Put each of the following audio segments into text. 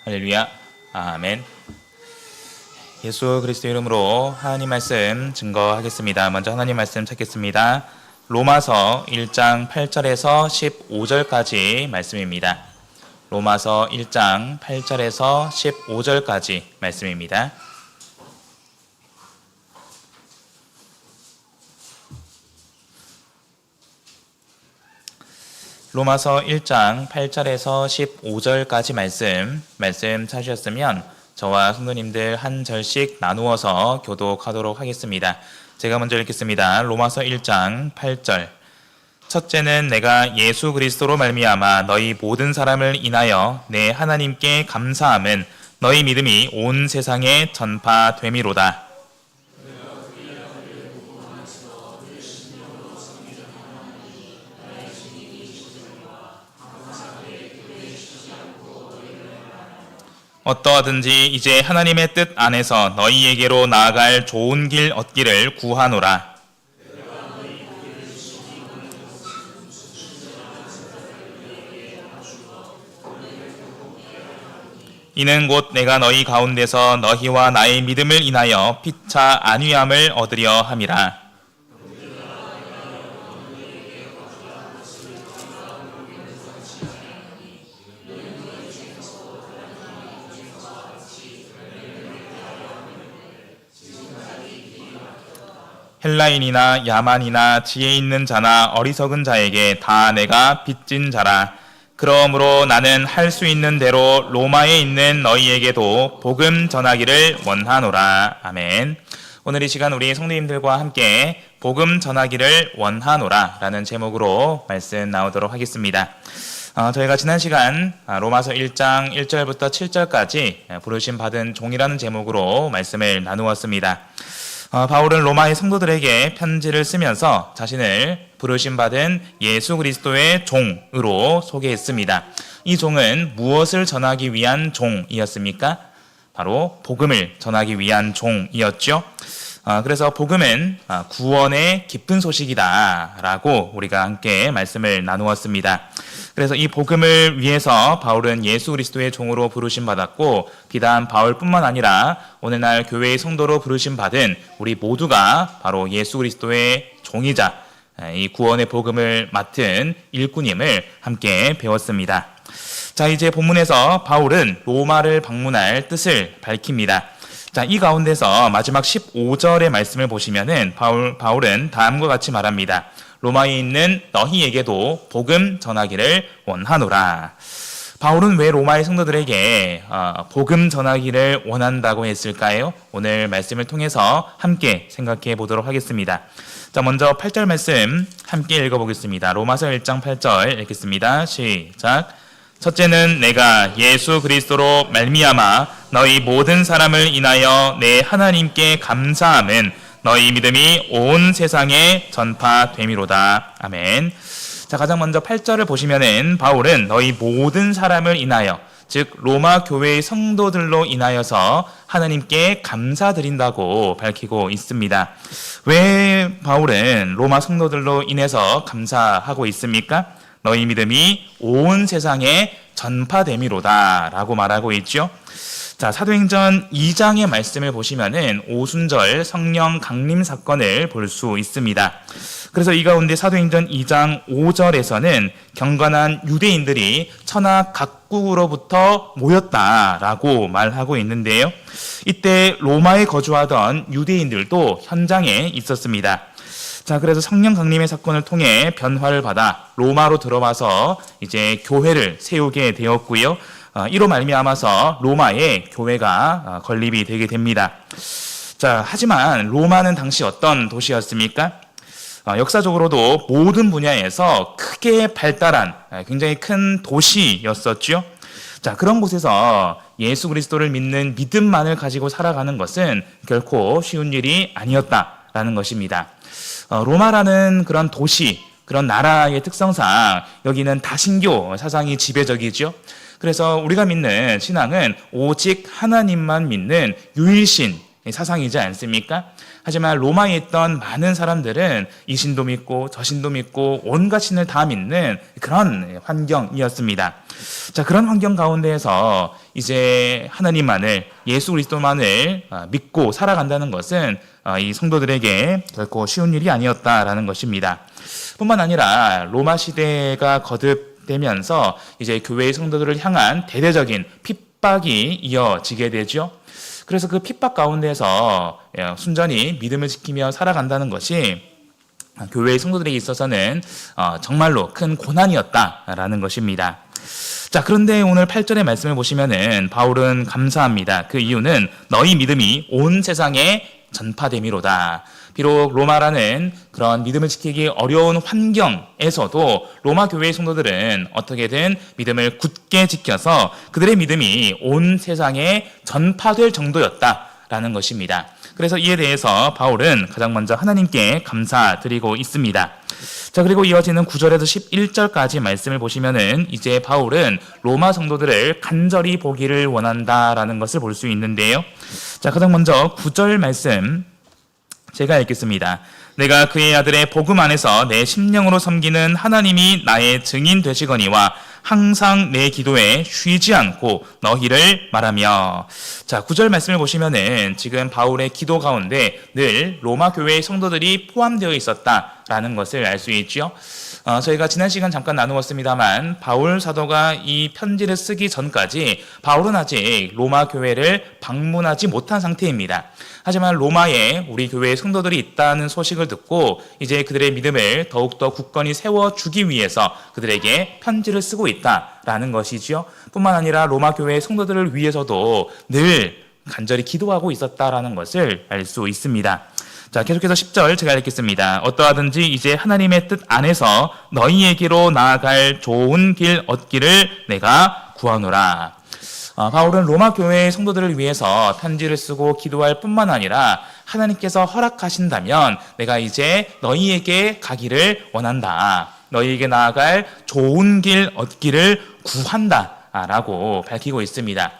할렐루야. 아멘. 예수 그리스도 이름으로 하나님 말씀 증거하겠습니다. 먼저 하나님 말씀 찾겠습니다. 로마서 1장 8절에서 15절까지 말씀입니다. 로마서 1장 8절에서 15절까지 말씀입니다. 로마서 1장 8절에서 15절까지 말씀 찾으셨으면 저와 성도님들 한 절씩 나누어서 교독하도록 하겠습니다. 제가 먼저 읽겠습니다. 로마서 1장 8절. 첫째는 내가 예수 그리스도로 말미암아 너희 모든 사람을 인하여 내 하나님께 감사함은 너희 믿음이 온 세상에 전파됨이로다. 어떠하든지 이제 하나님의 뜻 안에서 너희에게로 나아갈 좋은 길 얻기를 구하노라. 이는 곧 내가 너희 가운데서 너희와 나의 믿음을 인하여 피차 안위함을 얻으려 함이라. 헬라인이나 야만이나 지혜 있는 자나 어리석은 자에게 다 내가 빚진 자라. 그러므로 나는 할 수 있는 대로 로마에 있는 너희에게도 복음 전하기를 원하노라. 아멘. 오늘 이 시간 우리 성도님들과 함께 복음 전하기를 원하노라 라는 제목으로 말씀 나오도록 하겠습니다. 저희가 지난 시간 로마서 1장 1절부터 7절까지 부르심 받은 종이라는 제목으로 말씀을 나누었습니다. 바울은 로마의 성도들에게 편지를 쓰면서 자신을 부르심 받은 예수 그리스도의 종으로 소개했습니다. 이 종은 무엇을 전하기 위한 종이었습니까? 바로 복음을 전하기 위한 종이었죠. 그래서 복음은 구원의 기쁜 소식이다 라고 우리가 함께 말씀을 나누었습니다. 그래서 이 복음을 위해서 바울은 예수 그리스도의 종으로 부르심 받았고, 비단 바울뿐만 아니라 오늘날 교회의 성도로 부르심 받은 우리 모두가 바로 예수 그리스도의 종이자 이 구원의 복음을 맡은 일꾼임을 함께 배웠습니다. 자, 이제 본문에서 바울은 로마를 방문할 뜻을 밝힙니다. 자, 이 가운데서 마지막 15절의 말씀을 보시면은 바울은 다음과 같이 말합니다. 로마에 있는 너희에게도 복음 전하기를 원하노라. 바울은 왜 로마의 성도들에게 복음 전하기를 원한다고 했을까요? 오늘 말씀을 통해서 함께 생각해 보도록 하겠습니다. 자, 먼저 8절 말씀 함께 읽어보겠습니다. 로마서 1장 8절 읽겠습니다. 시작. 첫째는 내가 예수 그리스도로 말미암아 너희 모든 사람을 인하여 내 하나님께 감사함은 너희 믿음이 온 세상에 전파됨이로다. 아멘. 자, 가장 먼저 8절을 보시면은 바울은 너희 모든 사람을 인하여, 즉 로마 교회의 성도들로 인하여서 하나님께 감사드린다고 밝히고 있습니다. 왜 바울은 로마 성도들로 인해서 감사하고 있습니까? 너희 믿음이 온 세상에 전파됨이로다 라고 말하고 있죠. 자, 사도행전 2장의 말씀을 보시면은 오순절 성령 강림 사건을 볼 수 있습니다. 그래서 이 가운데 사도행전 2장 5절에서는 경건한 유대인들이 천하 각국으로부터 모였다라고 말하고 있는데요. 이때 로마에 거주하던 유대인들도 현장에 있었습니다. 자, 그래서 성령 강림의 사건을 통해 변화를 받아 로마로 들어와서 이제 교회를 세우게 되었고요. 이로 말미암아서 로마에 교회가 건립이 되게 됩니다. 자, 하지만 로마는 당시 어떤 도시였습니까? 역사적으로도 모든 분야에서 크게 발달한 굉장히 큰 도시였었죠. 자, 그런 곳에서 예수 그리스도를 믿는 믿음만을 가지고 살아가는 것은 결코 쉬운 일이 아니었다라는 것입니다. 로마라는 그런 도시, 그런 나라의 특성상 여기는 다신교 사상이 지배적이죠. 그래서 우리가 믿는 신앙은 오직 하나님만 믿는 유일신 사상이지 않습니까? 하지만 로마에 있던 많은 사람들은 이 신도 믿고 저 신도 믿고 온갖 신을 다 믿는 그런 환경이었습니다. 자, 그런 환경 가운데에서 이제 하나님만을, 예수 그리스도만을 믿고 살아간다는 것은 이 성도들에게 결코 쉬운 일이 아니었다라는 것입니다. 뿐만 아니라 로마 시대가 거듭되면서 이제 교회의 성도들을 향한 대대적인 핍박이 이어지게 되죠. 그래서 그 핍박 가운데서 순전히 믿음을 지키며 살아간다는 것이 교회의 성도들에게 있어서는 정말로 큰 고난이었다라는 것입니다. 자, 그런데 오늘 8절의 말씀을 보시면은 바울은 감사합니다. 그 이유는 너희 믿음이 온 세상에 전파됨이로다. 비록 로마라는 그런 믿음을 지키기 어려운 환경에서도 로마 교회의 성도들은 어떻게든 믿음을 굳게 지켜서 그들의 믿음이 온 세상에 전파될 정도였다라는 것입니다. 그래서 이에 대해서 바울은 가장 먼저 하나님께 감사드리고 있습니다. 자, 그리고 이어지는 9절에서 11절까지 말씀을 보시면은 이제 바울은 로마 성도들을 간절히 보기를 원한다라는 것을 볼 수 있는데요. 자, 가장 먼저 9절 말씀 제가 읽겠습니다. 내가 그의 아들의 복음 안에서 내 심령으로 섬기는 하나님이 나의 증인 되시거니와 항상 내 기도에 쉬지 않고 너희를 말하며. 자, 9절 말씀을 보시면은 지금 바울의 기도 가운데 늘 로마 교회의 성도들이 포함되어 있었다라는 것을 알 수 있죠. 저희가 지난 시간 잠깐 나누었습니다만 바울 사도가 이 편지를 쓰기 전까지 바울은 아직 로마 교회를 방문하지 못한 상태입니다. 하지만 로마에 우리 교회의 성도들이 있다는 소식을 듣고 이제 그들의 믿음을 더욱더 굳건히 세워주기 위해서 그들에게 편지를 쓰고 있다라는 것이지요. 뿐만 아니라 로마 교회의 성도들을 위해서도 늘 간절히 기도하고 있었다라는 것을 알 수 있습니다. 자, 계속해서 10절 제가 읽겠습니다. 어떠하든지 이제 하나님의 뜻 안에서 너희에게로 나아갈 좋은 길 얻기를 내가 구하노라. 바울은 로마 교회의 성도들을 위해서 편지를 쓰고 기도할 뿐만 아니라 하나님께서 허락하신다면 내가 이제 너희에게 가기를 원한다. 너희에게 나아갈 좋은 길 얻기를 구한다. 라고 밝히고 있습니다.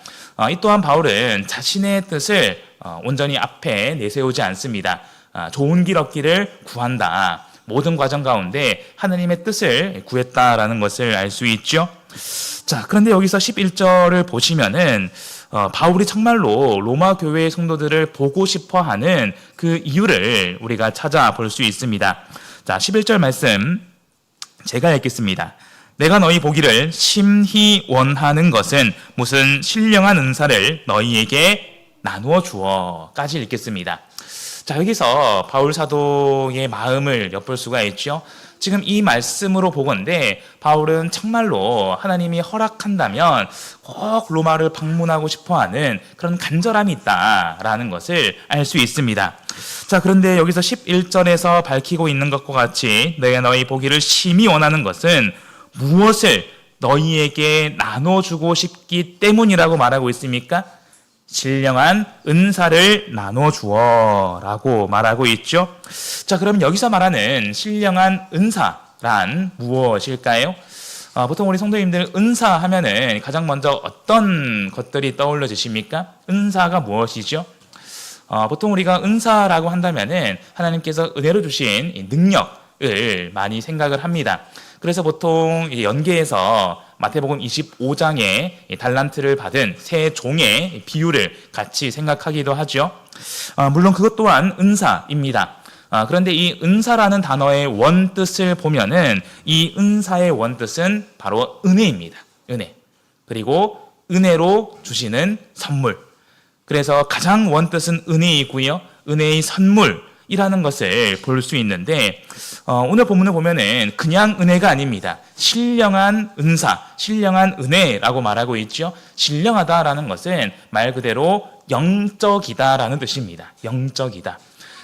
이 또한 바울은 자신의 뜻을 온전히 앞에 내세우지 않습니다. 좋은 길 얻기를 구한다. 모든 과정 가운데 하나님의 뜻을 구했다라는 것을 알 수 있죠. 자, 그런데 여기서 11절을 보시면은 바울이 정말로 로마 교회의 성도들을 보고 싶어 하는 그 이유를 우리가 찾아볼 수 있습니다. 자, 11절 말씀 제가 읽겠습니다. 내가 너희 보기를 심히 원하는 것은 무슨 신령한 은사를 너희에게 나누어 주어까지 읽겠습니다. 자, 여기서 바울 사도의 마음을 엿볼 수가 있죠. 지금 이 말씀으로 보건대 바울은 정말로 하나님이 허락한다면 꼭 로마를 방문하고 싶어하는 그런 간절함이 있다라는 것을 알 수 있습니다. 자, 그런데 여기서 11절에서 밝히고 있는 것과 같이 내가 너희 보기를 심히 원하는 것은 무엇을 너희에게 나눠주고 싶기 때문이라고 말하고 있습니까? 신령한 은사를 나눠주어 라고 말하고 있죠. 자, 그럼 여기서 말하는 신령한 은사란 무엇일까요? 보통 우리 성도님들 은사 하면은 가장 먼저 어떤 것들이 떠올려지십니까? 은사가 무엇이죠? 보통 우리가 은사라고 한다면은 하나님께서 은혜로 주신 능력을 많이 생각을 합니다. 그래서 보통 연계에서 마태복음 25장에 달란트를 받은 세 종의 비유를 같이 생각하기도 하죠. 물론 그것 또한 은사입니다. 그런데 이 은사라는 단어의 원뜻을 보면은 이 은사의 원뜻은 바로 은혜입니다. 은혜. 그리고 은혜로 주시는 선물. 그래서 가장 원뜻은 은혜이고요. 은혜의 선물이라는 것을 볼 수 있는데 오늘 본문을 보면은 그냥 은혜가 아닙니다. 신령한 은사, 신령한 은혜라고 말하고 있죠. 신령하다라는 것은 말 그대로 영적이다라는 뜻입니다. 영적이다.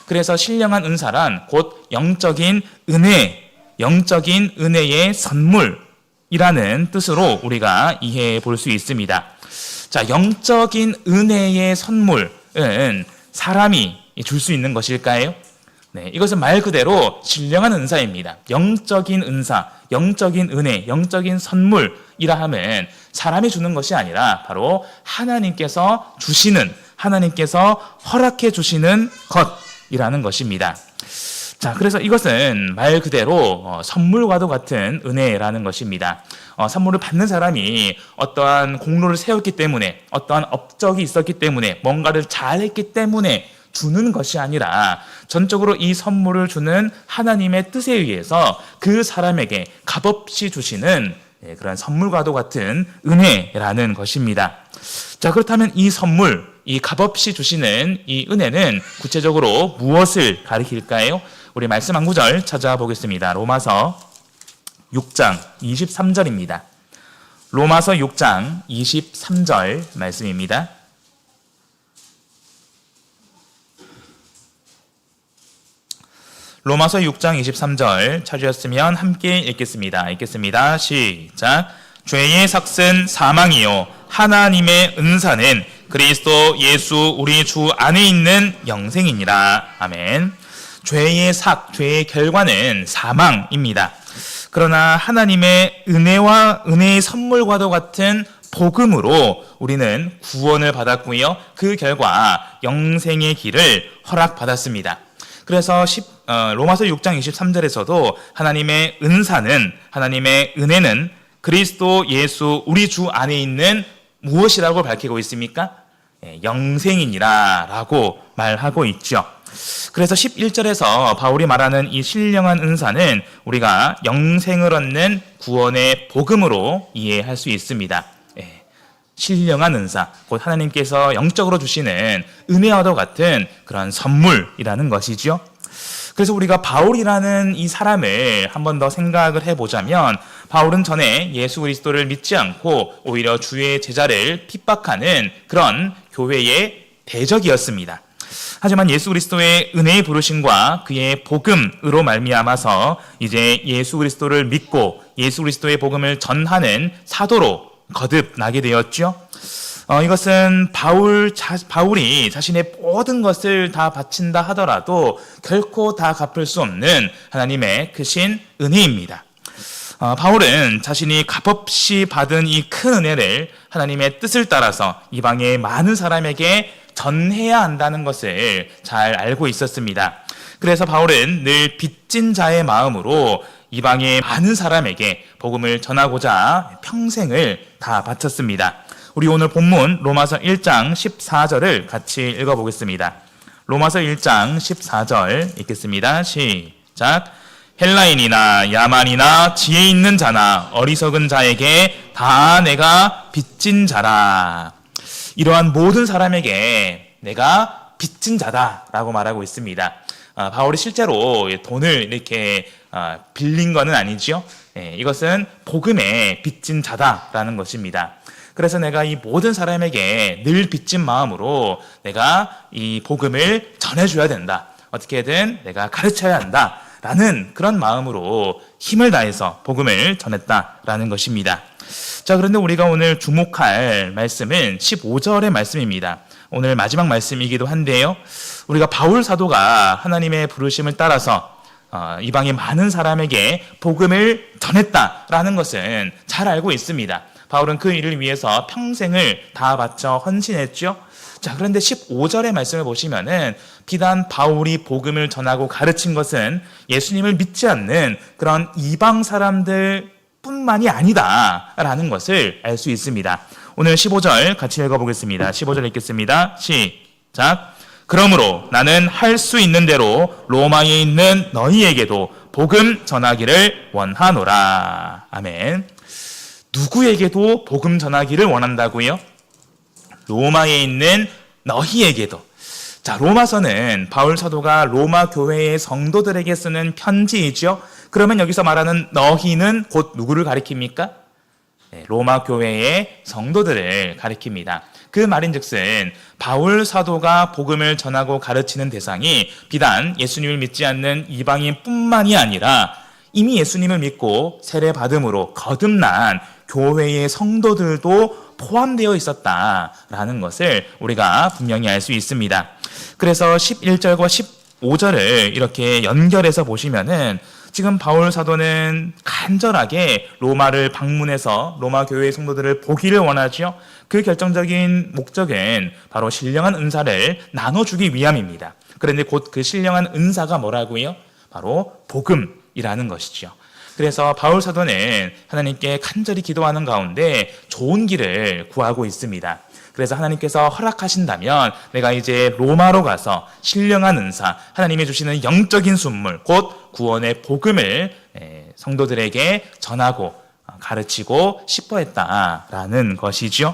그래서 신령한 은사란 곧 영적인 은혜, 영적인 은혜의 선물이라는 뜻으로 우리가 이해해 볼 수 있습니다. 자, 영적인 은혜의 선물은 사람이 줄 수 있는 것일까요? 네, 이것은 말 그대로 신령한 은사입니다. 영적인 은사, 영적인 은혜, 영적인 선물이라 하면 사람이 주는 것이 아니라 바로 하나님께서 주시는, 하나님께서 허락해 주시는 것이라는 것입니다. 자, 그래서 이것은 말 그대로 선물과도 같은 은혜라는 것입니다. 선물을 받는 사람이 어떠한 공로를 세웠기 때문에, 어떠한 업적이 있었기 때문에, 뭔가를 잘했기 때문에 주는 것이 아니라 전적으로 이 선물을 주는 하나님의 뜻에 의해서 그 사람에게 값없이 주시는 그런 선물과도 같은 은혜라는 것입니다. 자, 그렇다면 이 선물, 이 값없이 주시는 이 은혜는 구체적으로 무엇을 가리킬까요? 우리 말씀 한 구절 찾아보겠습니다. 로마서 6장 23절입니다. 로마서 6장 23절 말씀입니다. 로마서 6장 23절 찾으셨으면 함께 읽겠습니다. 읽겠습니다. 시작. 죄의 삭은 사망이요 하나님의 은사는 그리스도 예수 우리 주 안에 있는 영생이니라. 아멘. 죄의 삭, 죄의 결과는 사망입니다. 그러나 하나님의 은혜와 은혜의 선물과도 같은 복음으로 우리는 구원을 받았고요. 그 결과 영생의 길을 허락받았습니다. 그래서 로마서 6장 23절에서도 하나님의 은사는, 하나님의 은혜는 그리스도 예수 우리 주 안에 있는 무엇이라고 밝히고 있습니까? 영생이니라 라고 말하고 있죠. 그래서 11절에서 바울이 말하는 이 신령한 은사는 우리가 영생을 얻는 구원의 복음으로 이해할 수 있습니다. 신령한 은사, 곧 하나님께서 영적으로 주시는 은혜와도 같은 그런 선물이라는 것이죠. 그래서 우리가 바울이라는 이 사람을 한 번 더 생각을 해보자면, 바울은 전에 예수 그리스도를 믿지 않고 오히려 주의 제자를 핍박하는 그런 교회의 대적이었습니다. 하지만 예수 그리스도의 은혜의 부르심과 그의 복음으로 말미암아서 이제 예수 그리스도를 믿고 예수 그리스도의 복음을 전하는 사도로 거듭나게 되었죠. 이것은 바울이 자신의 모든 것을 다 바친다 하더라도 결코 다 갚을 수 없는 하나님의 크신 은혜입니다. 바울은 자신이 값없이 받은 이 큰 은혜를 하나님의 뜻을 따라서 이방의 많은 사람에게 전해야 한다는 것을 잘 알고 있었습니다. 그래서 바울은 늘 빚진 자의 마음으로 이방의 많은 사람에게 복음을 전하고자 평생을 다 바쳤습니다. 우리 오늘 본문 로마서 1장 14절을 같이 읽어보겠습니다. 로마서 1장 14절 읽겠습니다. 시작. 헬라인이나 야만이나 지혜 있는 자나 어리석은 자에게 다 내가 빚진 자라. 이러한 모든 사람에게 내가 빚진 자다라고 말하고 있습니다. 바울이 실제로 돈을 이렇게 빌린 것은 아니죠. 이것은 복음에 빚진 자다라는 것입니다. 그래서 내가 이 모든 사람에게 늘 빚진 마음으로 내가 이 복음을 전해줘야 된다. 어떻게든 내가 가르쳐야 한다. 라는 그런 마음으로 힘을 다해서 복음을 전했다라는 것입니다. 자, 그런데 우리가 오늘 주목할 말씀은 15절의 말씀입니다. 오늘 마지막 말씀이기도 한데요. 우리가 바울 사도가 하나님의 부르심을 따라서 이방의 많은 사람에게 복음을 전했다라는 것은 잘 알고 있습니다. 바울은 그 일을 위해서 평생을 다 바쳐 헌신했죠. 자, 그런데 15절의 말씀을 보시면은 비단 바울이 복음을 전하고 가르친 것은 예수님을 믿지 않는 그런 이방 사람들 뿐만이 아니다라는 것을 알 수 있습니다. 오늘 15절 같이 읽어보겠습니다. 15절 읽겠습니다. 시작. 그러므로 나는 할 수 있는 대로 로마에 있는 너희에게도 복음 전하기를 원하노라. 아멘. 누구에게도 복음 전하기를 원한다고요? 로마에 있는 너희에게도. 자, 로마서는 바울 사도가 로마 교회의 성도들에게 쓰는 편지이죠. 그러면 여기서 말하는 너희는 곧 누구를 가리킵니까? 로마 교회의 성도들을 가리킵니다. 그 말인즉슨 바울 사도가 복음을 전하고 가르치는 대상이 비단 예수님을 믿지 않는 이방인뿐만이 아니라 이미 예수님을 믿고 세례 받음으로 거듭난 교회의 성도들도 포함되어 있었다라는 것을 우리가 분명히 알 수 있습니다. 그래서 11절과 15절을 이렇게 연결해서 보시면은 지금 바울 사도는 간절하게 로마를 방문해서 로마 교회의 성도들을 보기를 원하지요. 그 결정적인 목적은 바로 신령한 은사를 나눠주기 위함입니다. 그런데 곧 그 신령한 은사가 뭐라고요? 바로 복음이라는 것이죠. 그래서 바울 사도는 하나님께 간절히 기도하는 가운데 좋은 길을 구하고 있습니다. 그래서 하나님께서 허락하신다면 내가 이제 로마로 가서 신령한 은사, 하나님이 주시는 영적인 선물, 곧 구원의 복음을 성도들에게 전하고 가르치고 싶어 했다라는 것이죠.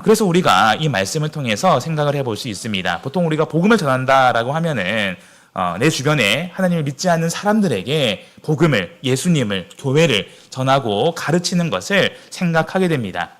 그래서 우리가 이 말씀을 통해서 생각을 해볼 수 있습니다. 보통 우리가 복음을 전한다라고 하면은 내 주변에 하나님을 믿지 않는 사람들에게 복음을, 예수님을, 교회를 전하고 가르치는 것을 생각하게 됩니다.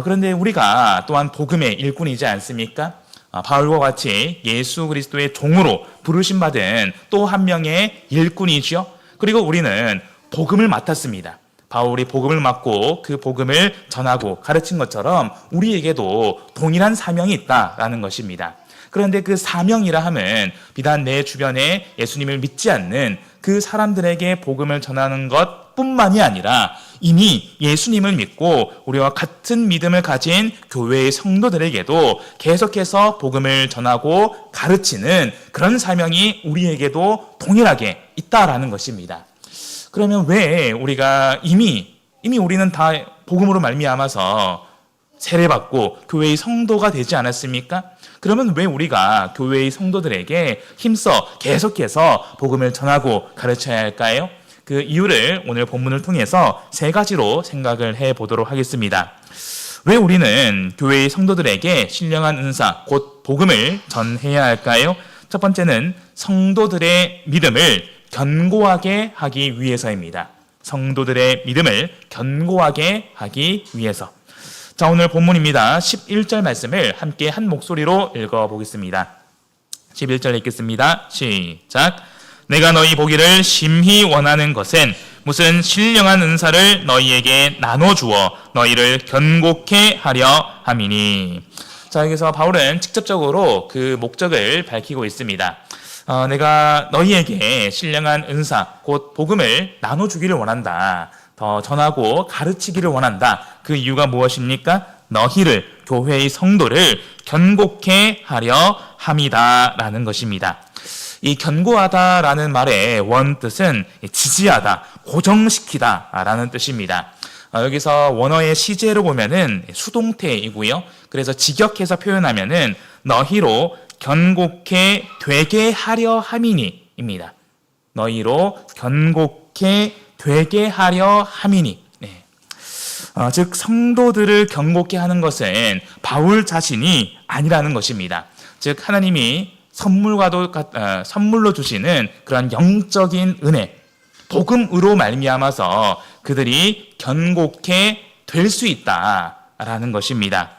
그런데 우리가 또한 복음의 일꾼이지 않습니까? 바울과 같이 예수 그리스도의 종으로 부르심받은 또 한 명의 일꾼이죠. 그리고 우리는 복음을 맡았습니다. 바울이 복음을 맡고 그 복음을 전하고 가르친 것처럼 우리에게도 동일한 사명이 있다라는 것입니다. 그런데 그 사명이라 함은 비단 내 주변에 예수님을 믿지 않는 그 사람들에게 복음을 전하는 것뿐만이 아니라 이미 예수님을 믿고 우리와 같은 믿음을 가진 교회의 성도들에게도 계속해서 복음을 전하고 가르치는 그런 사명이 우리에게도 동일하게 있다라는 것입니다. 그러면 왜 우리가 이미 우리는 다 복음으로 말미암아서 세례받고 교회의 성도가 되지 않았습니까? 그러면 왜 우리가 교회의 성도들에게 힘써 계속해서 복음을 전하고 가르쳐야 할까요? 그 이유를 오늘 본문을 통해서 세 가지로 생각을 해보도록 하겠습니다. 왜 우리는 교회의 성도들에게 신령한 은사, 곧 복음을 전해야 할까요? 첫 번째는 성도들의 믿음을 견고하게 하기 위해서입니다. 성도들의 믿음을 견고하게 하기 위해서. 자, 오늘 본문입니다. 11절 말씀을 함께 한 목소리로 읽어보겠습니다. 11절 읽겠습니다. 시작. 내가 너희 보기를 심히 원하는 것은 무슨 신령한 은사를 너희에게 나눠주어 너희를 견고케 하려 함이니. 자, 여기서 바울은 직접적으로 그 목적을 밝히고 있습니다. 내가 너희에게 신령한 은사, 곧 복음을 나눠주기를 원한다. 더 전하고 가르치기를 원한다. 그 이유가 무엇입니까? 너희를, 교회의 성도를 견고케 하려 함이다라는 것입니다. 이 견고하다라는 말의 원뜻은 지지하다, 고정시키다라는 뜻입니다. 여기서 원어의 시제로 보면은 수동태이고요. 그래서 직역해서 표현하면은 너희로 견고케 되게 하려 함이니입니다. 너희로 견고케 되게 하려 함이니. 네. 즉 성도들을 견고케 하는 것은 바울 자신이 아니라는 것입니다. 즉 하나님이 선물로 주시는 그런 영적인 은혜, 복음으로 말미암아서 그들이 견고케 될 수 있다라는 것입니다.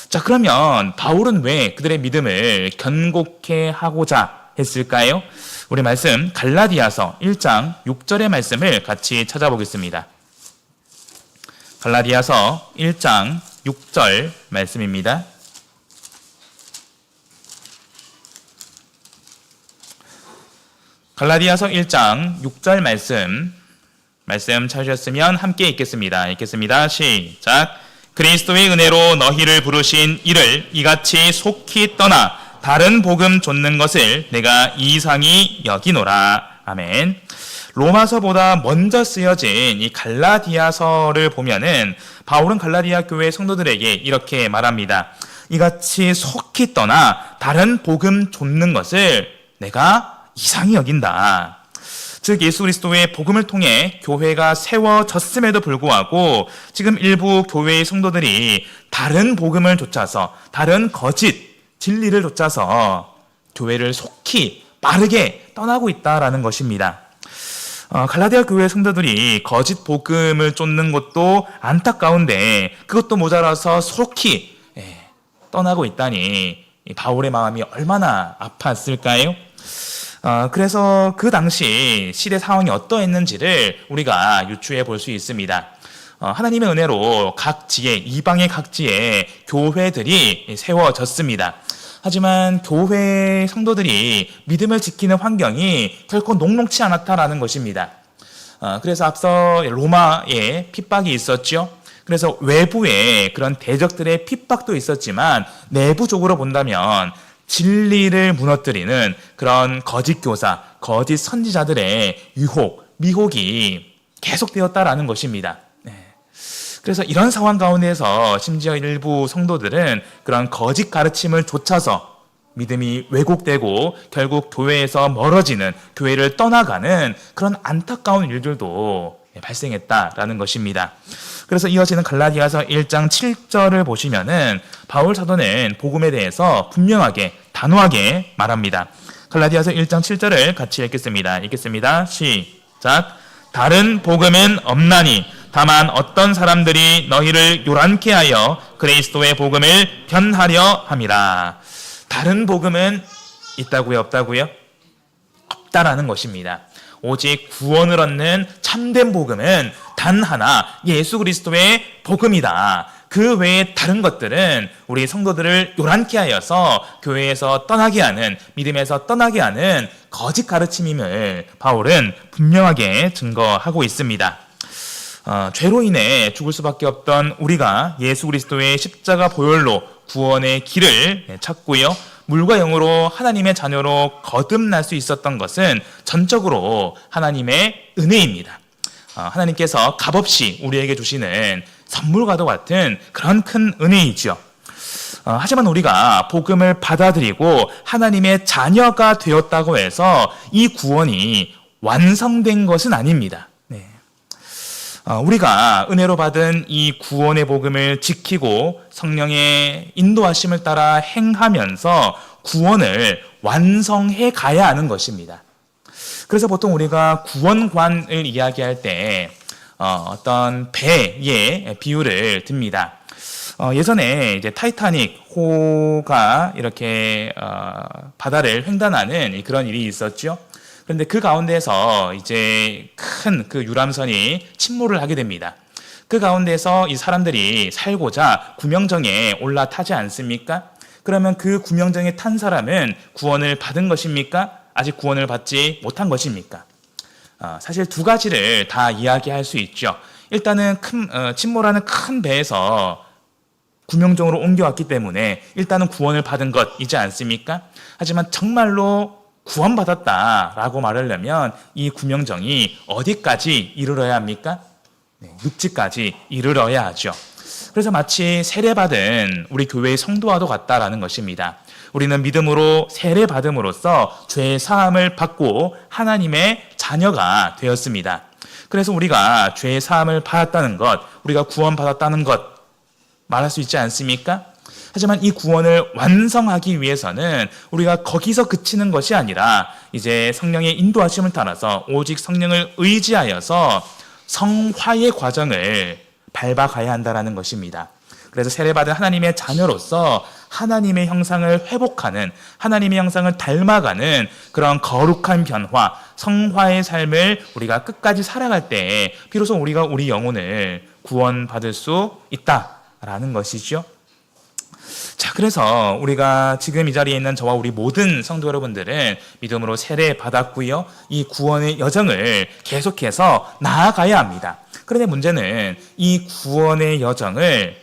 자, 그러면 바울은 왜 그들의 믿음을 견고케 하고자 했을까요? 우리 말씀 갈라디아서 1장 6절의 말씀을 같이 찾아보겠습니다. 갈라디아서 1장 6절 말씀입니다. 갈라디아서 1장 6절 말씀 찾으셨으면 함께 읽겠습니다. 읽겠습니다. 시작. 그리스도의 은혜로 너희를 부르신 이를 이같이 속히 떠나 다른 복음 좇는 것을 내가 이상히 여기노라. 아멘. 로마서보다 먼저 쓰여진 이 갈라디아서를 보면은 바울은 갈라디아 교회 성도들에게 이렇게 말합니다. 이같이 속히 떠나 다른 복음 좇는 것을 내가 이상히 여긴다. 즉 예수 그리스도의 복음을 통해 교회가 세워졌음에도 불구하고 지금 일부 교회의 성도들이 다른 복음을 좇아서 다른 거짓 진리를 좇아서 교회를 속히 빠르게 떠나고 있다라는 것입니다. 갈라디아 교회 성도들이 거짓 복음을 쫓는 것도 안타까운데 그것도 모자라서 속히 떠나고 있다니 바울의 마음이 얼마나 아팠을까요? 그래서 그 당시 시대 상황이 어떠했는지를 우리가 유추해 볼 수 있습니다. 하나님의 은혜로 각 지에, 이방의 각 지에 교회들이 세워졌습니다. 하지만 교회 성도들이 믿음을 지키는 환경이 결코 녹록치 않았다라는 것입니다. 그래서 앞서 로마에 핍박이 있었죠. 그래서 외부에 그런 대적들의 핍박도 있었지만 내부적으로 본다면 진리를 무너뜨리는 그런 거짓 교사, 거짓 선지자들의 유혹, 미혹이 계속되었다라는 것입니다. 그래서 이런 상황 가운데서 심지어 일부 성도들은 그런 거짓 가르침을 좇아서 믿음이 왜곡되고 결국 교회에서 멀어지는, 교회를 떠나가는 그런 안타까운 일들도 발생했다라는 것입니다. 그래서 이어지는 갈라디아서 1장 7절을 보시면은 바울 사도는 복음에 대해서 분명하게, 단호하게 말합니다. 갈라디아서 1장 7절을 같이 읽겠습니다. 시작. 다른 복음은 없나니 다만 어떤 사람들이 너희를 요란케 하여 그리스도의 복음을 변하려 함이라. 다른 복음은 있다고요? 없다고요? 없다라는 것입니다. 오직 구원을 얻는 참된 복음은 단 하나, 예수 그리스도의 복음이다. 그 외에 다른 것들은 우리 성도들을 요란케 하여서 교회에서 떠나게 하는, 믿음에서 떠나게 하는 거짓 가르침임을 바울은 분명하게 증거하고 있습니다. 죄로 인해 죽을 수밖에 없던 우리가 예수 그리스도의 십자가 보혈로 구원의 길을 찾고요, 물과 영으로 하나님의 자녀로 거듭날 수 있었던 것은 전적으로 하나님의 은혜입니다. 하나님께서 값없이 우리에게 주시는 선물과도 같은 그런 큰 은혜이죠. 하지만 우리가 복음을 받아들이고 하나님의 자녀가 되었다고 해서 이 구원이 완성된 것은 아닙니다. 우리가 은혜로 받은 이 구원의 복음을 지키고 성령의 인도하심을 따라 행하면서 구원을 완성해 가야 하는 것입니다. 그래서 보통 우리가 구원관을 이야기할 때 어떤 배의 비유를 듭니다. 예전에 이제 타이타닉 호가 이렇게 바다를 횡단하는 그런 일이 있었죠. 그런데 그 가운데서 이제 큰 그 유람선이 침몰을 하게 됩니다. 그 가운데서 이 사람들이 살고자 구명정에 올라타지 않습니까? 그러면 그 구명정에 탄 사람은 구원을 받은 것입니까? 아직 구원을 받지 못한 것입니까? 사실 두 가지를 다 이야기할 수 있죠. 일단은 침몰하는 큰 배에서 구명정으로 옮겨왔기 때문에 일단은 구원을 받은 것이지 않습니까? 하지만 정말로 구원받았다라고 말하려면 이 구명정이 어디까지 이르러야 합니까? 육지까지 이르러야 하죠. 그래서 마치 세례받은 우리 교회의 성도와도 같다라는 것입니다. 우리는 믿음으로 세례받음으로써 죄의 사함을 받고 하나님의 자녀가 되었습니다. 그래서 우리가 죄의 사함을 받았다는 것, 우리가 구원받았다는 것 말할 수 있지 않습니까? 하지만 이 구원을 완성하기 위해서는 우리가 거기서 그치는 것이 아니라 이제 성령의 인도하심을 따라서 오직 성령을 의지하여서 성화의 과정을 밟아가야 한다는 것입니다. 그래서 세례받은 하나님의 자녀로서 하나님의 형상을 회복하는, 하나님의 형상을 닮아가는 그런 거룩한 변화, 성화의 삶을 우리가 끝까지 살아갈 때 비로소 우리가 우리 영혼을 구원받을 수 있다라는 것이죠. 자, 그래서 우리가 지금 이 자리에 있는 저와 우리 모든 성도 여러분들은 믿음으로 세례 받았고요, 이 구원의 여정을 계속해서 나아가야 합니다. 그런데 문제는 이 구원의 여정을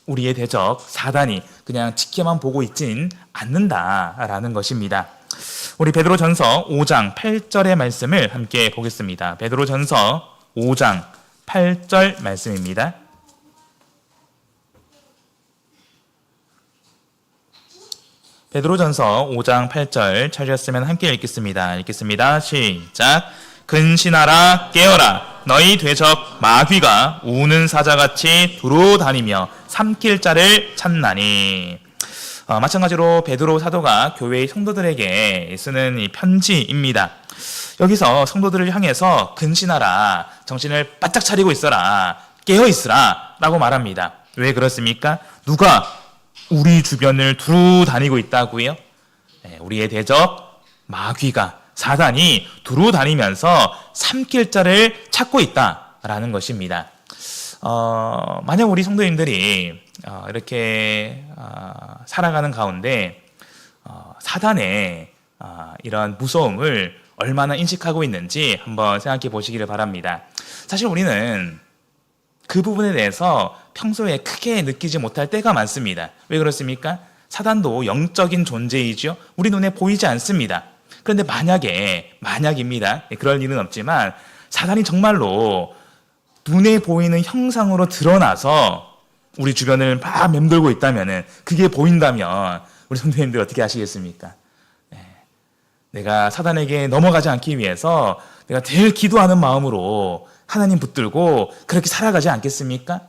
우리의 대적 사단이 그냥 지켜만 보고 있진 않는다라는 것입니다. 우리 베드로전서 5장 8절의 말씀을 함께 보겠습니다. 베드로전서 5장 8절 말씀입니다. 베드로전서 5장 8절 찾으셨으면 함께 읽겠습니다. 시작. 근신하라, 깨어라. 너희 대적 마귀가 우는 사자같이 두루 다니며 삼킬 자를 찾나니. 마찬가지로 베드로 사도가 교회의 성도들에게 쓰는 이 편지입니다. 여기서 성도들을 향해서 근신하라, 정신을 바짝 차리고 있어라, 깨어 있으라 라고 말합니다. 왜 그렇습니까? 누가 우리 주변을 두루 다니고 있다고요? 우리의 대적 마귀가, 사단이 두루 다니면서 삼킬 자를 찾고 있다라는 것입니다. 만약 우리 성도님들이 이렇게 살아가는 가운데 사단의 이런 무서움을 얼마나 인식하고 있는지 한번 생각해 보시기를 바랍니다. 사실 우리는 그 부분에 대해서 평소에 크게 느끼지 못할 때가 많습니다. 왜 그렇습니까? 사단도 영적인 존재이죠. 우리 눈에 보이지 않습니다. 그런데 만약입니다. 그럴 일은 없지만 사단이 정말로 눈에 보이는 형상으로 드러나서 우리 주변을 막 맴돌고 있다면, 그게 보인다면 우리 성도님들 어떻게 하시겠습니까? 내가 사단에게 넘어가지 않기 위해서 내가 늘 기도하는 마음으로 하나님 붙들고 그렇게 살아가지 않겠습니까?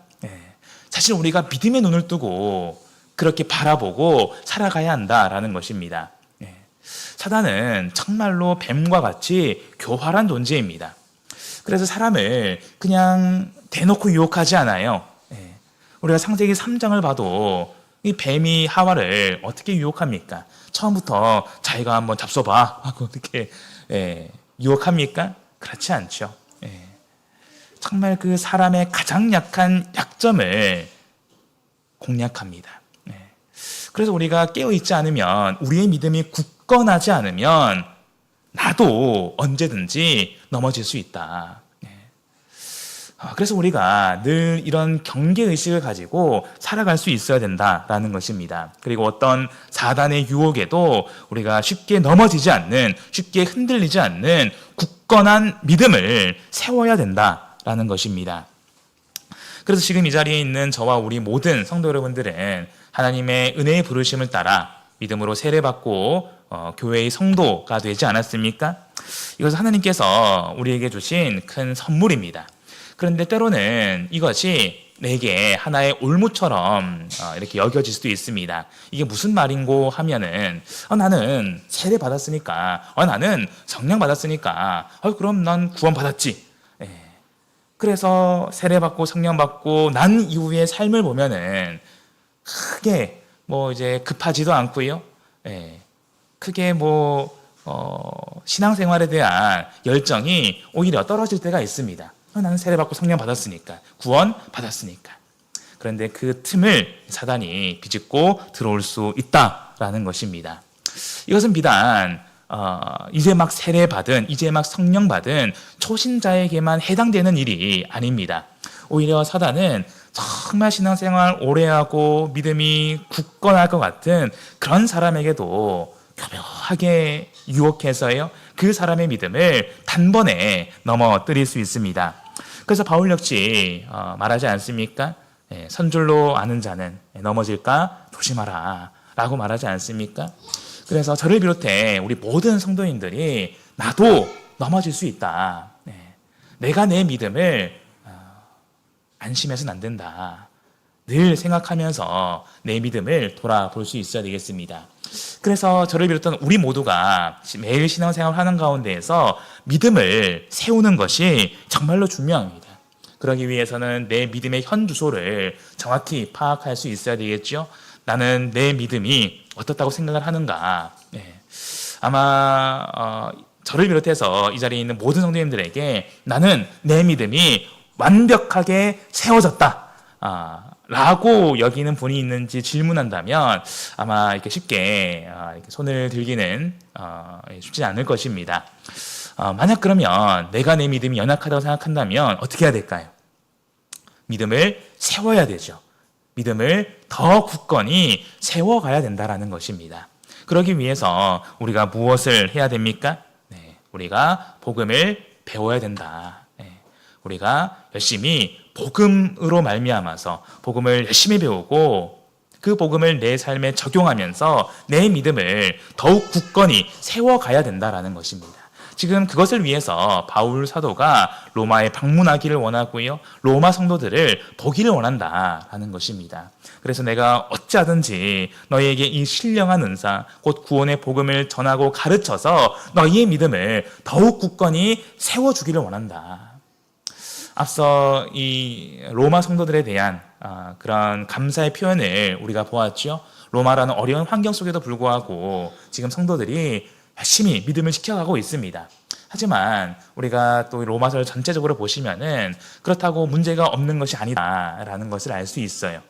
사실 우리가 믿음의 눈을 뜨고 그렇게 바라보고 살아가야 한다라는 것입니다. 사단은 정말로 뱀과 같이 교활한 존재입니다. 그래서 사람을 그냥 대놓고 유혹하지 않아요. 우리가 창세기 3장을 봐도 이 뱀이 하와를 어떻게 유혹합니까? 처음부터 자기가 한번 잡숴봐 하고 어떻게 유혹합니까? 그렇지 않죠. 정말 그 사람의 가장 약한 약점을 공략합니다. 그래서 우리가 깨어있지 않으면, 우리의 믿음이 굳건하지 않으면 나도 언제든지 넘어질 수 있다. 그래서 우리가 늘 이런 경계의식을 가지고 살아갈 수 있어야 된다라는 것입니다. 그리고 어떤 사단의 유혹에도 우리가 쉽게 넘어지지 않는, 쉽게 흔들리지 않는 굳건한 믿음을 세워야 된다라는 것입니다. 그래서 지금 이 자리에 있는 저와 우리 모든 성도 여러분들은 하나님의 은혜의 부르심을 따라 믿음으로 세례받고 교회의 성도가 되지 않았습니까? 이것은 하나님께서 우리에게 주신 큰 선물입니다. 그런데 때로는 이것이 내게 하나의 올무처럼 이렇게 여겨질 수도 있습니다. 이게 무슨 말인고 하면은 나는 세례 받았으니까, 나는 성령 받았으니까, 그럼 난 구원 받았지. 그래서 세례 받고 성령 받고 난 이후의 삶을 보면은 크게 이제 급하지도 않고요. 크게 신앙생활에 대한 열정이 오히려 떨어질 때가 있습니다. 나는 세례받고 성령 받았으니까, 구원 받았으니까. 그런데 그 틈을 사단이 비집고 들어올 수 있다라는 것입니다. 이것은 비단 이제 막 세례받은, 이제 막 성령 받은 초신자에게만 해당되는 일이 아닙니다. 오히려 사단은 정말 신앙생활 오래 하고 믿음이 굳건할 것 같은 그런 사람에게도 교묘하게 유혹해서요, 그 사람의 믿음을 단번에 넘어뜨릴 수 있습니다. 그래서 바울 역시 말하지 않습니까? 선줄로 아는 자는 넘어질까 조심하라 라고 말하지 않습니까? 그래서 저를 비롯해 우리 모든 성도인들이 나도 넘어질 수 있다. 내가 내 믿음을 안심해서는 안 된다. 늘 생각하면서 내 믿음을 돌아볼 수 있어야 되겠습니다. 그래서 저를 비롯한 우리 모두가 매일 신앙생활 하는 가운데에서 믿음을 세우는 것이 정말로 중요합니다. 그러기 위해서는 내 믿음의 현 주소를 정확히 파악할 수 있어야 되겠죠. 나는 내 믿음이 어떻다고 생각을 하는가. 아마 저를 비롯해서 이 자리에 있는 모든 성도님들에게 나는 내 믿음이 완벽하게 세워졌다 라고 여기는 분이 있는지 질문한다면 아마 이렇게 쉽게 이렇게 손을 들기는 쉽지 않을 것입니다. 만약 그러면 내가 내 믿음이 연약하다고 생각한다면 어떻게 해야 될까요? 믿음을 세워야 되죠. 믿음을 더 굳건히 세워가야 된다는 것입니다. 그러기 위해서 우리가 무엇을 해야 됩니까? 우리가 복음을 배워야 된다. 우리가 열심히 복음으로 말미암아서 복음을 열심히 배우고 그 복음을 내 삶에 적용하면서 내 믿음을 더욱 굳건히 세워가야 된다는 것입니다. 지금 그것을 위해서 바울 사도가 로마에 방문하기를 원하고요, 로마 성도들을 보기를 원한다라는 것입니다. 그래서 내가 어찌하든지 너희에게 이 신령한 은사, 곧 구원의 복음을 전하고 가르쳐서 너희의 믿음을 더욱 굳건히 세워주기를 원한다. 앞서 이 로마 성도들에 대한 그런 감사의 표현을 우리가 보았죠. 로마라는 어려운 환경 속에도 불구하고 지금 성도들이 열심히 믿음을 지켜가고 있습니다. 하지만 우리가 또 로마서를 전체적으로 보시면은 그렇다고 문제가 없는 것이 아니다라는 것을 알 수 있어요.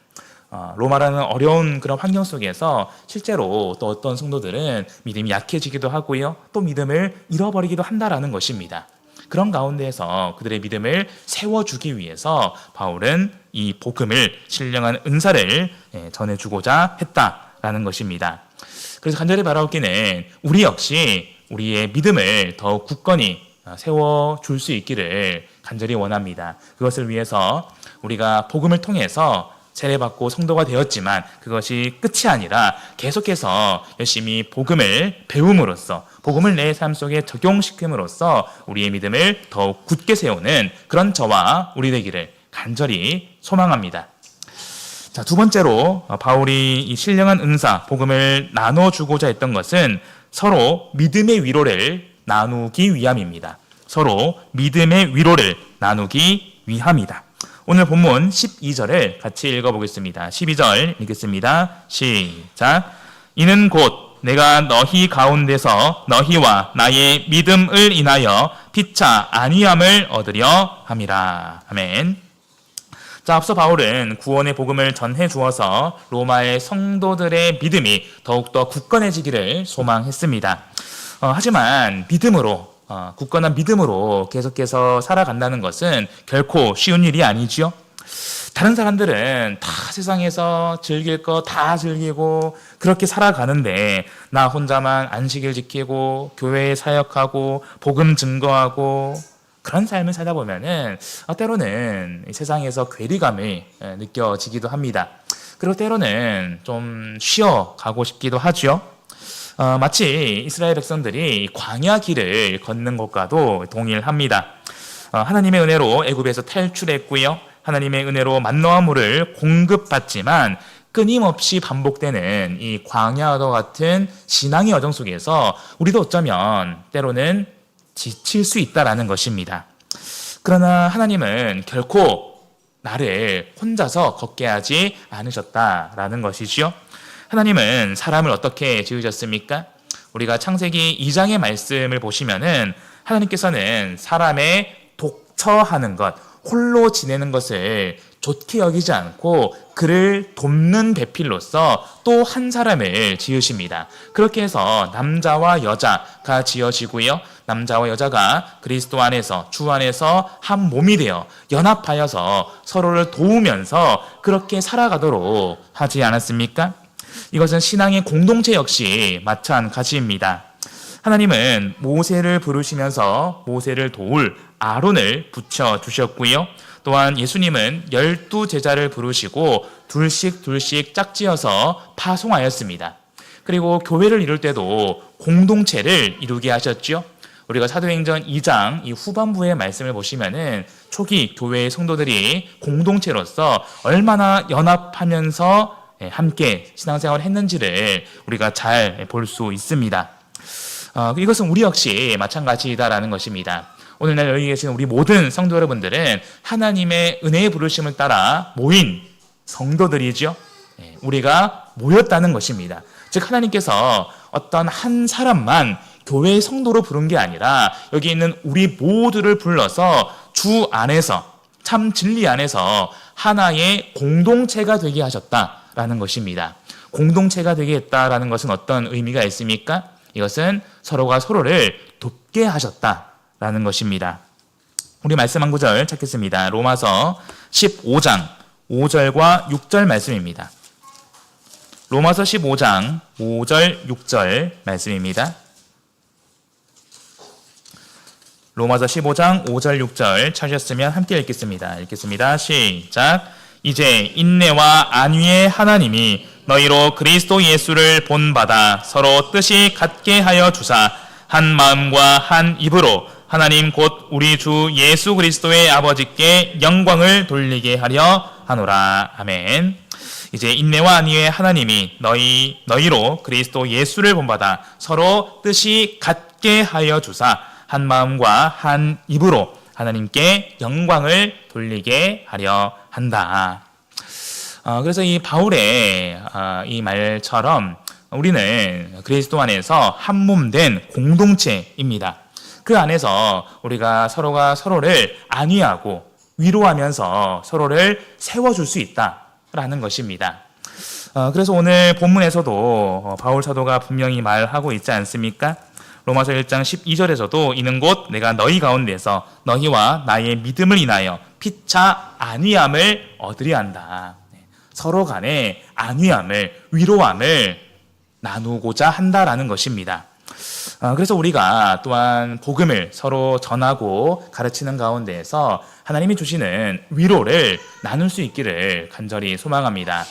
로마라는 어려운 그런 환경 속에서 실제로 또 어떤 성도들은 믿음이 약해지기도 하고요. 또 믿음을 잃어버리기도 한다라는 것입니다. 그런 가운데에서 그들의 믿음을 세워주기 위해서 바울은 이 복음을 신령한 은사를 전해주고자 했다라는 것입니다. 그래서 간절히 바라옵기는 우리 역시 우리의 믿음을 더욱 굳건히 세워줄 수 있기를 간절히 원합니다. 그것을 위해서 우리가 복음을 통해서 세례받고 성도가 되었지만 그것이 끝이 아니라 계속해서 열심히 복음을 배움으로써 복음을 내 삶 속에 적용시킴으로써 우리의 믿음을 더욱 굳게 세우는 그런 저와 우리 되기를 간절히 소망합니다. 자, 두 번째로 바울이 이 신령한 은사, 복음을 나눠주고자 했던 것은 서로 믿음의 위로를 나누기 위함입니다. 서로 믿음의 위로를 나누기 위함이다. 오늘 본문 12절을 같이 읽어보겠습니다. 12절 읽겠습니다. 시작. 이는 곧 내가 너희 가운데서 너희와 나의 믿음을 인하여 피차 안위함을 얻으려 함이라. 아멘. 자, 앞서 바울은 구원의 복음을 전해 주어서 로마의 성도들의 믿음이 더욱더 굳건해지기를 소망했습니다. 하지만 믿음으로 굳건한 믿음으로 계속해서 살아간다는 것은 결코 쉬운 일이 아니지요. 다른 사람들은 다 세상에서 즐길 거 다 즐기고 그렇게 살아가는데 나 혼자만 안식일 지키고 교회에 사역하고 복음 증거하고 그런 삶을 살다 보면은 때로는 세상에서 괴리감이 느껴지기도 합니다. 그리고 때로는 좀 쉬어가고 싶기도 하죠. 마치 이스라엘 백성들이 광야 길을 걷는 것과도 동일합니다. 하나님의 은혜로 애굽에서 탈출했고요. 하나님의 은혜로 만나와 물을 공급받지만 끊임없이 반복되는 이 광야와 같은 신앙의 여정 속에서 우리도 어쩌면 때로는 지칠 수 있다라는 것입니다. 그러나 하나님은 결코 나를 혼자서 걷게 하지 않으셨다라는 것이지요. 하나님은 사람을 어떻게 지으셨습니까? 우리가 창세기 2장의 말씀을 보시면은 하나님께서는 사람의 독처하는 것, 홀로 지내는 것을 좋게 여기지 않고 그를 돕는 배필로서 또 한 사람을 지으십니다. 그렇게 해서 남자와 여자가 지어지고요. 남자와 여자가 그리스도 안에서 주 안에서 한 몸이 되어 연합하여서 서로를 도우면서 그렇게 살아가도록 하지 않았습니까? 이것은 신앙의 공동체 역시 마찬가지입니다. 하나님은 모세를 부르시면서 모세를 도울 아론을 붙여주셨고요. 또한 예수님은 12제자를 부르시고 둘씩 짝지어서 파송하였습니다. 그리고 교회를 이룰 때도 공동체를 이루게 하셨죠. 우리가 사도행전 2장 이 후반부의 말씀을 보시면은 초기 교회의 성도들이 공동체로서 얼마나 연합하면서 함께 신앙생활을 했는지를 우리가 잘 볼 수 있습니다. 이것은 우리 역시 마찬가지다라는 것입니다. 오늘날 여기 계신 우리 모든 성도 여러분들은 하나님의 은혜의 부르심을 따라 모인 성도들이죠. 우리가 모였다는 것입니다. 즉 하나님께서 어떤 한 사람만 교회의 성도로 부른 게 아니라 여기 있는 우리 모두를 불러서 주 안에서 참 진리 안에서 하나의 공동체가 되게 하셨다라는 것입니다. 공동체가 되게 했다라는 것은 어떤 의미가 있습니까? 이것은 서로가 서로를 돕게 하셨다라는 것입니다. 우리 말씀 한 구절 찾겠습니다. 로마서 15장 5절과 6절 말씀입니다. 로마서 15장 5절 6절 말씀입니다. 로마서 15장 5절 6절 찾으셨으면 함께 읽겠습니다. 읽겠습니다. 시작. 이제 인내와 안위의 하나님이 너희로 그리스도 예수를 본받아 서로 뜻이 같게 하여 주사 한 마음과 한 입으로 하나님 곧 우리 주 예수 그리스도의 아버지께 영광을 돌리게 하려 하노라. 아멘. 이제 인내와 안위의 하나님이 너희로 그리스도 예수를 본받아 서로 뜻이 같게 하여 주사 한 마음과 한 입으로 하나님께 영광을 돌리게 하려 한다. 그래서 이 바울의 이 말처럼 우리는 그리스도 안에서 한 몸 된 공동체입니다. 그 안에서 우리가 서로가 서로를 안위하고 위로하면서 서로를 세워줄 수 있다. 라는 것입니다. 그래서 오늘 본문에서도 바울 사도가 분명히 말하고 있지 않습니까? 로마서 1장 12절에서도 이는 곧 내가 너희 가운데서 너희와 나의 믿음을 인하여 피차 안위함을 얻으려 한다. 서로 간에 안위함을, 위로함을 나누고자 한다라는 것입니다. 그래서 우리가 또한 복음을 서로 전하고 가르치는 가운데에서 하나님이 주시는 위로를 나눌 수 있기를 간절히 소망합니다.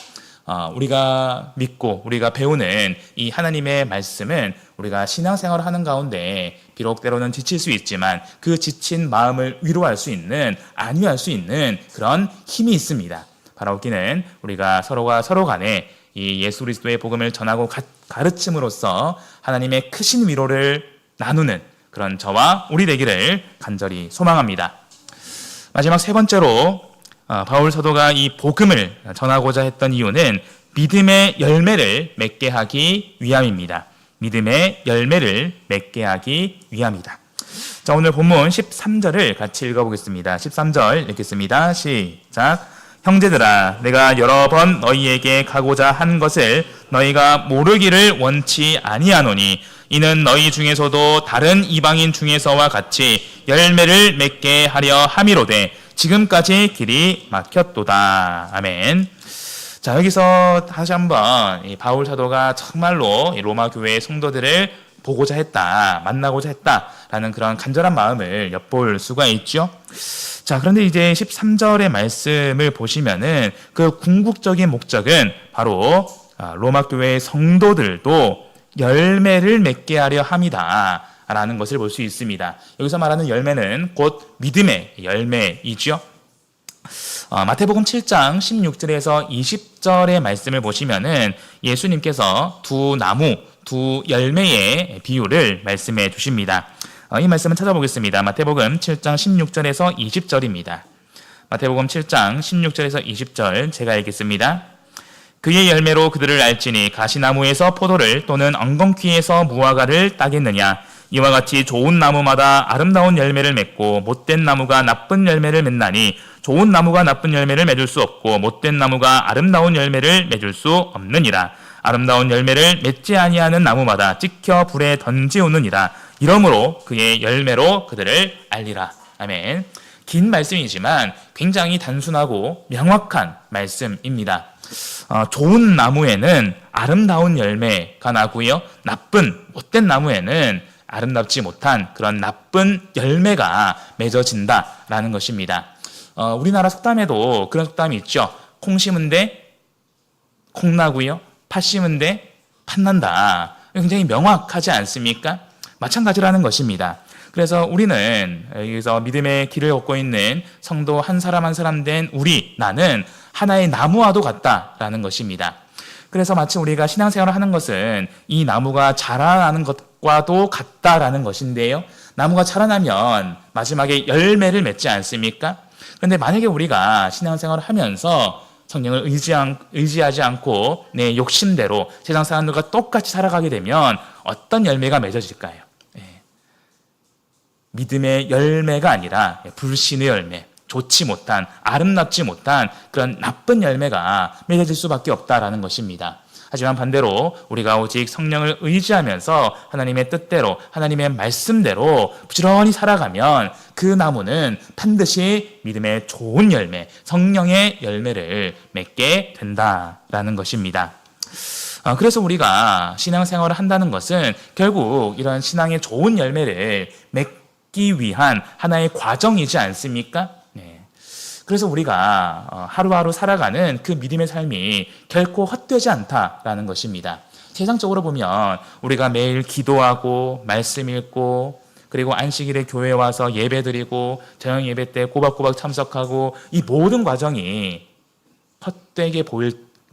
우리가 믿고 우리가 배우는 이 하나님의 말씀은 우리가 신앙생활을 하는 가운데 비록 때로는 지칠 수 있지만 그 지친 마음을 위로할 수 있는, 안위할 수 있는 그런 힘이 있습니다. 바라옵기는 우리가 서로가 서로 간에 이 예수 그리스도의 복음을 전하고 가르침으로써 하나님의 크신 위로를 나누는 그런 저와 우리 되기를 간절히 소망합니다. 마지막 세 번째로 바울 사도가 이 복음을 전하고자 했던 이유는 믿음의 열매를 맺게 하기 위함입니다. 믿음의 열매를 맺게 하기 위함이다. 자, 오늘 본문 13절을 같이 읽어보겠습니다. 13절 읽겠습니다. 시작. 형제들아, 내가 여러 번 너희에게 가고자 한 것을 너희가 모르기를 원치 아니하노니 이는 너희 중에서도 다른 이방인 중에서와 같이 열매를 맺게 하려 함이로되 지금까지 길이 막혔도다. 아멘. 자, 여기서 다시 한번 이 바울 사도가 정말로 이 로마 교회의 성도들을 보고자 했다, 만나고자 했다라는 그런 간절한 마음을 엿볼 수가 있죠. 자, 그런데 이제 13절의 말씀을 보시면은 그 궁극적인 목적은 바로 로마 교회의 성도들도 열매를 맺게 하려 함이다 라는 것을 볼 수 있습니다. 여기서 말하는 열매는 곧 믿음의 열매이죠. 마태복음 7장 16절에서 20절의 말씀을 보시면은 예수님께서 두 나무, 두 열매의 비유를 말씀해 주십니다. 이 말씀은 찾아보겠습니다. 마태복음 7장 16절에서 20절입니다. 마태복음 7장 16절에서 20절 제가 읽겠습니다. 그의 열매로 그들을 알지니 가시나무에서 포도를 또는 엉겅퀴에서 무화과를 따겠느냐. 이와 같이 좋은 나무마다 아름다운 열매를 맺고 못된 나무가 나쁜 열매를 맺나니 좋은 나무가 나쁜 열매를 맺을 수 없고 못된 나무가 아름다운 열매를 맺을 수 없느니라. 아름다운 열매를 맺지 아니하는 나무마다 찍혀 불에 던지우느니라. 이러므로 그의 열매로 그들을 알리라. 아멘. 긴 말씀이지만 굉장히 단순하고 명확한 말씀입니다. 좋은 나무에는 아름다운 열매가 나고요. 나쁜, 못된 나무에는 아름답지 못한 그런 나쁜 열매가 맺어진다라는 것입니다. 우리나라 속담에도 그런 속담이 있죠. 콩 심은 데 콩 나고요. 팥 심은 데 팥 난다. 굉장히 명확하지 않습니까? 마찬가지라는 것입니다. 그래서 우리는 여기서 믿음의 길을 걷고 있는 성도 한 사람 한 사람 된 나는 하나의 나무와도 같다라는 것입니다. 그래서 마치 우리가 신앙생활을 하는 것은 이 나무가 자라나는 것과도 같다라는 것인데요. 나무가 자라나면 마지막에 열매를 맺지 않습니까? 그런데 만약에 우리가 신앙생활을 하면서 성령을 의지하지 않고 내 욕심대로 세상 사람들과 똑같이 살아가게 되면 어떤 열매가 맺어질까요? 믿음의 열매가 아니라 불신의 열매, 좋지 못한, 아름답지 못한 그런 나쁜 열매가 맺어질 수밖에 없다라는 것입니다. 하지만 반대로 우리가 오직 성령을 의지하면서 하나님의 뜻대로, 하나님의 말씀대로 부지런히 살아가면 그 나무는 반드시 믿음의 좋은 열매, 성령의 열매를 맺게 된다라는 것입니다. 그래서 우리가 신앙생활을 한다는 것은 결국 이런 신앙의 좋은 열매를 맺기 위한 하나의 과정이지 않습니까? 그래서 우리가 하루하루 살아가는 그 믿음의 삶이 결코 헛되지 않다라는 것입니다. 세상적으로 보면 우리가 매일 기도하고 말씀 읽고 그리고 안식일에 교회에 와서 예배드리고 저녁 예배 때 꼬박꼬박 참석하고 이 모든 과정이 헛되게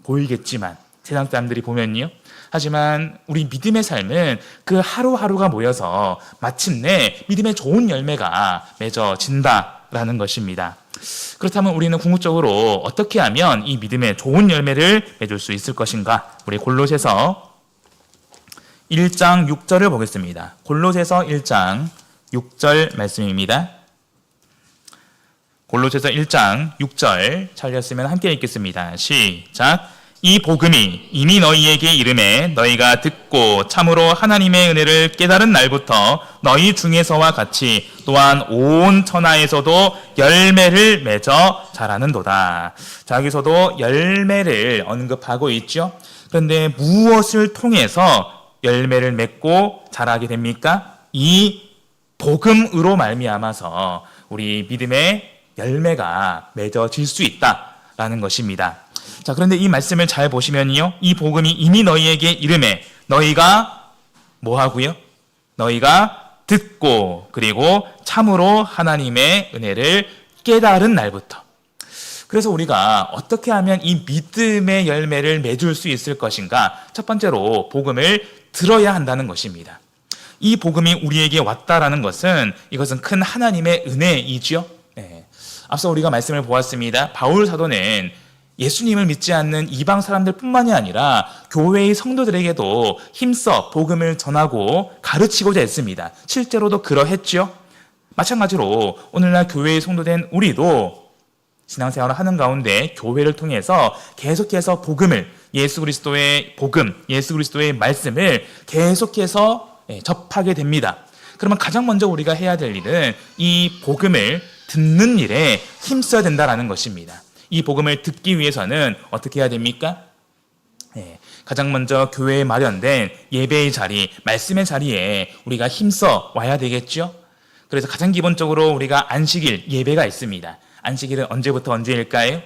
보이겠지만 세상 사람들이 보면요. 하지만 우리 믿음의 삶은 그 하루하루가 모여서 마침내 믿음의 좋은 열매가 맺어진다라는 것입니다. 그렇다면 우리는 궁극적으로 어떻게 하면 이 믿음의 좋은 열매를 맺을 수 있을 것인가? 우리 골로새서 1장 6절을 보겠습니다. 골로새서 1장 6절 말씀입니다. 골로새서 1장 6절 찾으셨으면 함께 읽겠습니다. 시작. 이 복음이 이미 너희에게 이름에 너희가 듣고 참으로 하나님의 은혜를 깨달은 날부터 너희 중에서와 같이 또한 온 천하에서도 열매를 맺어 자라는도다. 자, 여기서도 열매를 언급하고 있죠. 그런데 무엇을 통해서 열매를 맺고 자라게 됩니까? 이 복음으로 말미암아서 우리 믿음의 열매가 맺어질 수 있다라는 것입니다. 자, 그런데 이 말씀을 잘 보시면요, 이 복음이 이미 너희에게 이름에 너희가 뭐 하고요? 너희가 듣고 그리고 참으로 하나님의 은혜를 깨달은 날부터. 그래서 우리가 어떻게 하면 이 믿음의 열매를 맺을 수 있을 것인가? 첫 번째로 복음을 들어야 한다는 것입니다. 이 복음이 우리에게 왔다라는 것은 이것은 큰 하나님의 은혜이죠. 네. 앞서 우리가 말씀을 보았습니다. 바울 사도는 예수님을 믿지 않는 이방 사람들뿐만이 아니라 교회의 성도들에게도 힘써 복음을 전하고 가르치고자 했습니다. 실제로도 그러했죠. 마찬가지로 오늘날 교회의 성도된 우리도 신앙생활을 하는 가운데 교회를 통해서 계속해서 복음을, 예수 그리스도의 복음, 예수 그리스도의 말씀을 계속해서 접하게 됩니다. 그러면 가장 먼저 우리가 해야 될 일은 이 복음을 듣는 일에 힘써야 된다는 것입니다. 이 복음을 듣기 위해서는 어떻게 해야 됩니까? 가장 먼저 교회에 마련된 예배의 자리, 말씀의 자리에 우리가 힘써 와야 되겠죠? 그래서 가장 기본적으로 우리가 안식일 예배가 있습니다. 안식일은 언제부터 언제일까요?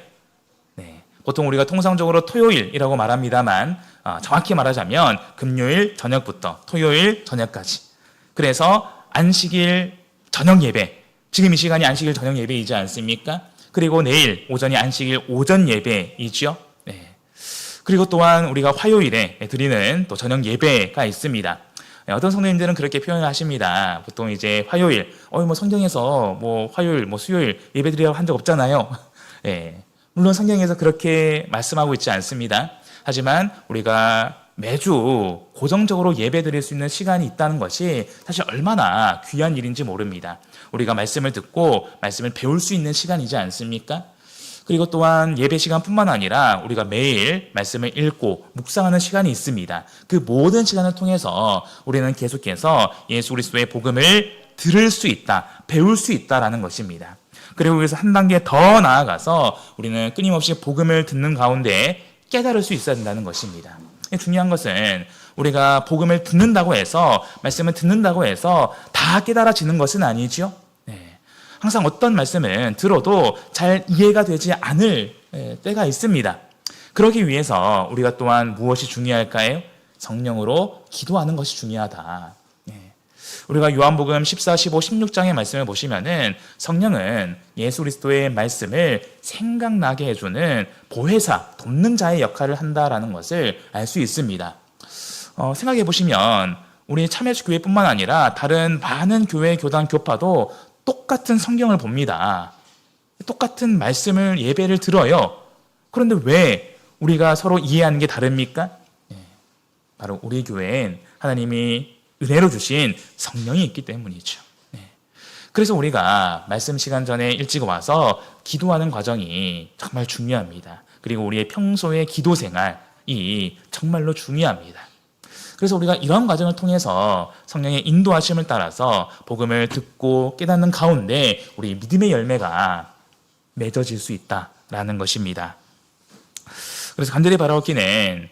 보통 우리가 통상적으로 토요일이라고 말합니다만 정확히 말하자면 금요일 저녁부터 토요일 저녁까지. 그래서 안식일 저녁 예배, 지금 이 시간이 안식일 저녁 예배이지 않습니까? 그리고 내일 오전이 안식일 오전 예배이죠. 그리고 또한 우리가 화요일에 드리는 또 저녁 예배가 있습니다. 어떤 성도님들은 그렇게 표현을 하십니다. 보통 이제 화요일, 뭐 성경에서 뭐 화요일, 뭐 수요일 예배 드리라고 한 적 없잖아요. 물론 성경에서 그렇게 말씀하고 있지 않습니다. 하지만 우리가 매주 고정적으로 예배 드릴 수 있는 시간이 있다는 것이 사실 얼마나 귀한 일인지 모릅니다. 우리가 말씀을 듣고 말씀을 배울 수 있는 시간이지 않습니까? 그리고 또한 예배 시간뿐만 아니라 우리가 매일 말씀을 읽고 묵상하는 시간이 있습니다. 그 모든 시간을 통해서 우리는 계속해서 예수 그리스도의 복음을 들을 수 있다, 배울 수 있다라는 것입니다. 그리고 여기서 한 단계 더 나아가서 우리는 끊임없이 복음을 듣는 가운데 깨달을 수 있어야 된다는 것입니다. 중요한 것은 우리가 복음을 듣는다고 해서, 말씀을 듣는다고 해서 다 깨달아지는 것은 아니죠. 항상 어떤 말씀은 들어도 잘 이해가 되지 않을 때가 있습니다. 그러기 위해서 우리가 또한 무엇이 중요할까요? 성령으로 기도하는 것이 중요하다. 우리가 요한복음 14, 15, 16장의 말씀을 보시면은 성령은 예수 그리스도의 말씀을 생각나게 해주는 보혜사, 돕는 자의 역할을 한다라는 것을 알 수 있습니다. 생각해 보시면 우리 참여교회뿐만 아니라 다른 많은 교회, 교단, 교파도 똑같은 성경을 봅니다. 똑같은 말씀을, 예배를 들어요. 그런데 왜 우리가 서로 이해하는 게 다릅니까? 바로 우리 교회엔 하나님이 은혜로 주신 성령이 있기 때문이죠. 그래서 우리가 말씀 시간 전에 일찍 와서 기도하는 과정이 정말 중요합니다. 그리고 우리의 평소의 기도 생활이 정말로 중요합니다. 그래서 우리가 이런 과정을 통해서 성령의 인도하심을 따라서 복음을 듣고 깨닫는 가운데 우리 믿음의 열매가 맺어질 수 있다라는 것입니다. 그래서 간절히 바라옵기는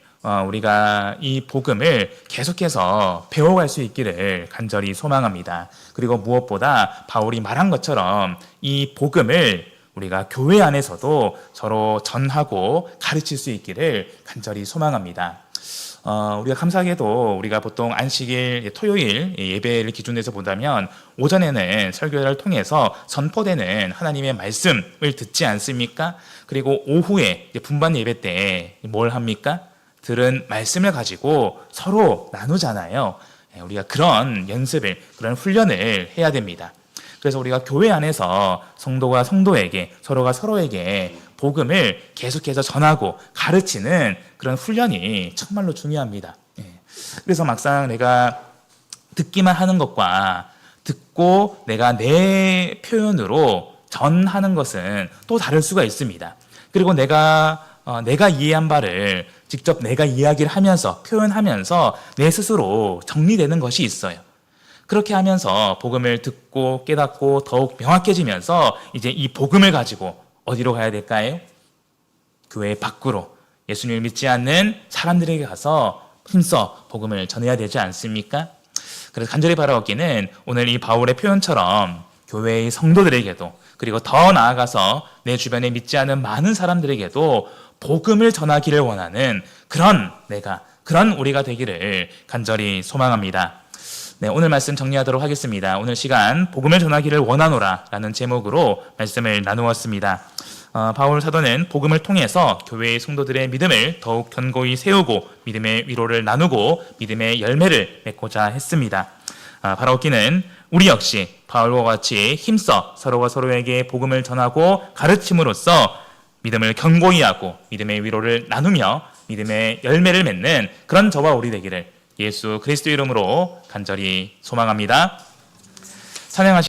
우리가 이 복음을 계속해서 배워갈 수 있기를 간절히 소망합니다. 그리고 무엇보다 바울이 말한 것처럼 이 복음을 우리가 교회 안에서도 서로 전하고 가르칠 수 있기를 간절히 소망합니다. 우리가 감사하게도 우리가 보통 안식일, 토요일 예배를 기준으로 해서 본다면 오전에는 설교를 통해서 선포되는 하나님의 말씀을 듣지 않습니까? 그리고 오후에 분반 예배 때 뭘 합니까? 들은 말씀을 가지고 서로 나누잖아요. 우리가 그런 연습을, 그런 훈련을 해야 됩니다. 그래서 우리가 교회 안에서 성도가 성도에게, 서로가 서로에게 복음을 계속해서 전하고 가르치는 그런 훈련이 정말로 중요합니다. 그래서 막상 내가 듣기만 하는 것과 듣고 내가 내 표현으로 전하는 것은 또 다를 수가 있습니다. 그리고 내가 이해한 바를 직접 내가 이야기를 하면서 표현하면서 내 스스로 정리되는 것이 있어요. 그렇게 하면서 복음을 듣고 깨닫고 더욱 명확해지면서 이제 이 복음을 가지고 어디로 가야 될까요? 교회 밖으로 예수님을 믿지 않는 사람들에게 가서 힘써 복음을 전해야 되지 않습니까? 그래서 간절히 바라옵기는 오늘 이 바울의 표현처럼 교회의 성도들에게도 그리고 더 나아가서 내 주변에 믿지 않은 많은 사람들에게도 복음을 전하기를 원하는 그런 우리가 되기를 간절히 소망합니다. 네, 오늘 말씀 정리하도록 하겠습니다. 오늘 시간 복음을 전하기를 원하노라 라는 제목으로 말씀을 나누었습니다. 바울 사도는 복음을 통해서 교회의 성도들의 믿음을 더욱 견고히 세우고 믿음의 위로를 나누고 믿음의 열매를 맺고자 했습니다. 바라옵기는 우리 역시 바울과 같이 힘써 서로가 서로에게 복음을 전하고 가르침으로써 믿음을 견고히 하고 믿음의 위로를 나누며 믿음의 열매를 맺는 그런 저와 우리 되기를 예수 그리스도 이름으로 간절히 소망합니다. 찬양하시